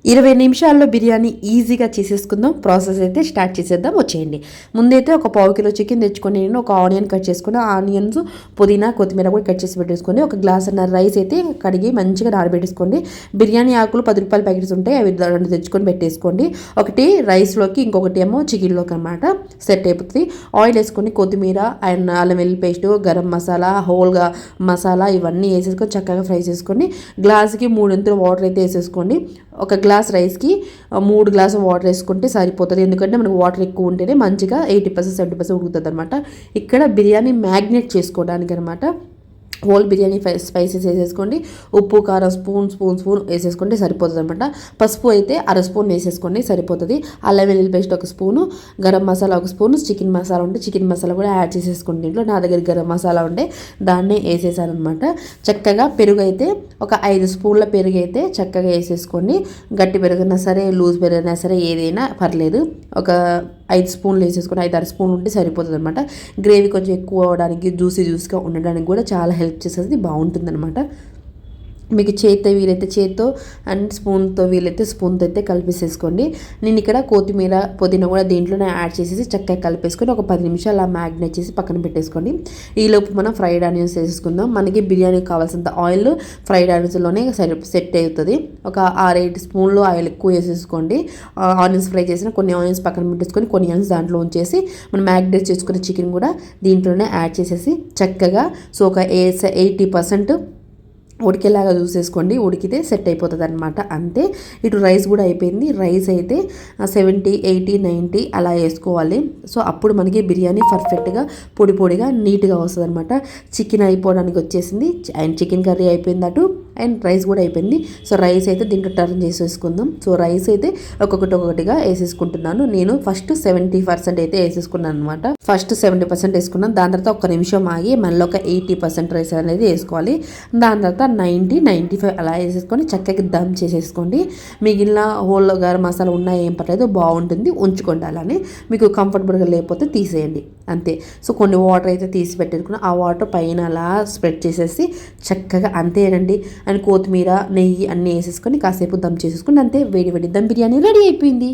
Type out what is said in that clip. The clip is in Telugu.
20 నిమిషాల్లో బిర్యానీ ఈజీగా చేసేసుకుందాం. ప్రాసెస్ అయితే స్టార్ట్ చేసేద్దాం, వచ్చేయండి. ముందైతే ఒక పావు కిలో చికెన్ తెచ్చుకొని నేను ఒక ఆనియన్ కట్ చేసుకుని, ఆనియన్స్, పుదీనా, కొత్తిమీర కూడా కట్ చేసి పెట్టేసుకొని, ఒక గ్లాసున్నర రైస్ అయితే కడిగి మంచిగా నానబెట్టేసుకోండి. బిర్యానీ ఆకులు 10 రూపాయల ప్యాకెట్స్ ఉంటాయి, అవి 2 తెచ్చుకొని పెట్టేసుకోండి. ఒకటి రైస్లోకి, ఇంకొకటి ఏమో చికెన్లోకి అనమాట. సెట్ అయిపోతుంది. ఆయిల్ వేసుకొని కొత్తిమీర అండ్ అల్లం వెల్లుల్లి పేస్ట్, గరం మసాలా, హోల్గా మసాలా ఇవన్నీ వేసేసుకొని చక్కగా ఫ్రై చేసుకోండి. గ్లాస్కి 3 వాటర్ అయితే వేసేసుకోండి. ఒక గ్లాస్ రైస్కి 3 గ్లాసు వాటర్ వేసుకుంటే సరిపోతుంది. ఎందుకంటే మనకు వాటర్ ఎక్కువ ఉంటేనే మంచిగా 80% 70% ఉడుకుతుంది అనమాట. ఇక్కడ బిర్యానీ మ్యాగ్నేట్ చేసుకోవడానికి అనమాట. హోల్ బిర్యానీ స్పైసెస్ వేసేసుకోండి. ఉప్పు కారం స్పూన్ వేసేసుకుంటే సరిపోతుంది అనమాట. పసుపు అయితే 1/2 స్పూన్ వేసేసుకోండి, సరిపోతుంది. అల్లం వెల్లుల్లి paste 1 spoon, garam masala 1 spoon, chicken masala ఉంటే చికెన్ మసాలా కూడా యాడ్ చేసేసుకోండి. దీంట్లో నా దగ్గర గరం మసాలా ఉంటే దాన్నే వేసేసాను అనమాట. చక్కగా పెరుగు అయితే ఒక 5 స్పూన్ల పెరుగు అయితే చక్కగా వేసేసుకోండి. గట్టి పెరుగునా సరే, లూజ్ పెరుగునా సరే, ఏదైనా పర్లేదు. ఒక 5 స్పూన్లు వేసేసుకొని 5-6 స్పూన్లు ఉంటే సరిపోతుంది అనమాట. గ్రేవీ కొంచెం ఎక్కువ అవడానికి, జ్యూసీగా ఉండడానికి కూడా చాలా హెల్ప్ చేసేది, బాగుంటుంది అనమాట. మీకు చేతితో వీలైతే చేతితో అండ్ స్పూన్తో వీలైతే స్పూన్తో అయితే కలిపేసేసుకోండి. నేను ఇక్కడ కొత్తిమీర, పుదీనా కూడా దీంట్లోనే యాడ్ చేసేసి చక్కగా కలిపేసుకొని ఒక 10 నిమిషాలు మ్యాగ్నేట్ చేసి పక్కన పెట్టేసుకోండి. ఈలోపు మనం ఫ్రైడ్ ఆనియన్స్ వేసేసుకుందాం. మనకి బిర్యానీకి కావాల్సినంత ఆయిల్ ఫ్రైడ్ ఆనియన్స్లోనే సెట్ అవుతుంది. ఒక 6-7 స్పూన్లు ఆయిల్ ఎక్కువ వేసేసుకోండి. ఆనియన్స్ ఫ్రై చేసిన కొన్ని ఆనియన్స్ పక్కన పెట్టేసుకొని కొన్ని ఆనియన్స్ దాంట్లో ఉంచేసి మనం మ్యాగ్నేట్ చేసుకునే చికెన్ కూడా దీంట్లోనే యాడ్ చేసేసి చక్కగా ఒక 80% ఉడికేలాగా చూసేసుకోండి. ఉడికితే సెట్ అయిపోతుంది అనమాట. అంతే. ఇటు రైస్ కూడా అయిపోయింది. రైస్ అయితే 70, 80, 90 అలా వేసుకోవాలి. సో అప్పుడు మనకి బిర్యానీ పర్ఫెక్ట్గా పొడిగా నీట్గా వస్తుంది అనమాట. చికెన్ అయిపోవడానికి వచ్చేసింది అండ్ చికెన్ కర్రీ అయిపోయింది అటు, అండ్ రైస్ కూడా అయిపోయింది. సో రైస్ అయితే దీంట్లో టర్న్ చేసేసుకుందాం. సో రైస్ అయితే ఒక్కొక్కటిగా వేసేసుకుంటున్నాను. నేను ఫస్ట్ 70% అయితే వేసేసుకున్నాను అనమాట. ఫస్ట్ 70% వేసుకున్నాను. దాని తర్వాత 1 నిమిషం ఆగి మళ్ళీ ఒక 80% రైస్ అనేది వేసుకోవాలి. దాని తర్వాత 90-95 అలా వేసేసుకొని చక్కగా దమ్ చేసేసుకోండి. మిగిలిన హోల్ గరం మసాలా ఉన్నా ఏం పర్లేదు, బాగుంటుంది, ఉంచుకోండి. అలానే మీకు కంఫర్టబుల్గా లేకపోతే తీసేయండి, అంతే. సో కొన్ని వాటర్ అయితే తీసి పెట్టేసుకుని ఆ వాటర్ పైన అలా స్ప్రెడ్ చేసేసి చక్కగా అంతేనండి. అండ్ కొత్తిమీర, నెయ్యి అన్నీ వేసేసుకొని కాసేపు దమ్ చేసేసుకుని అంతే. వేడి దమ్ బిర్యానీ రెడీ అయిపోయింది.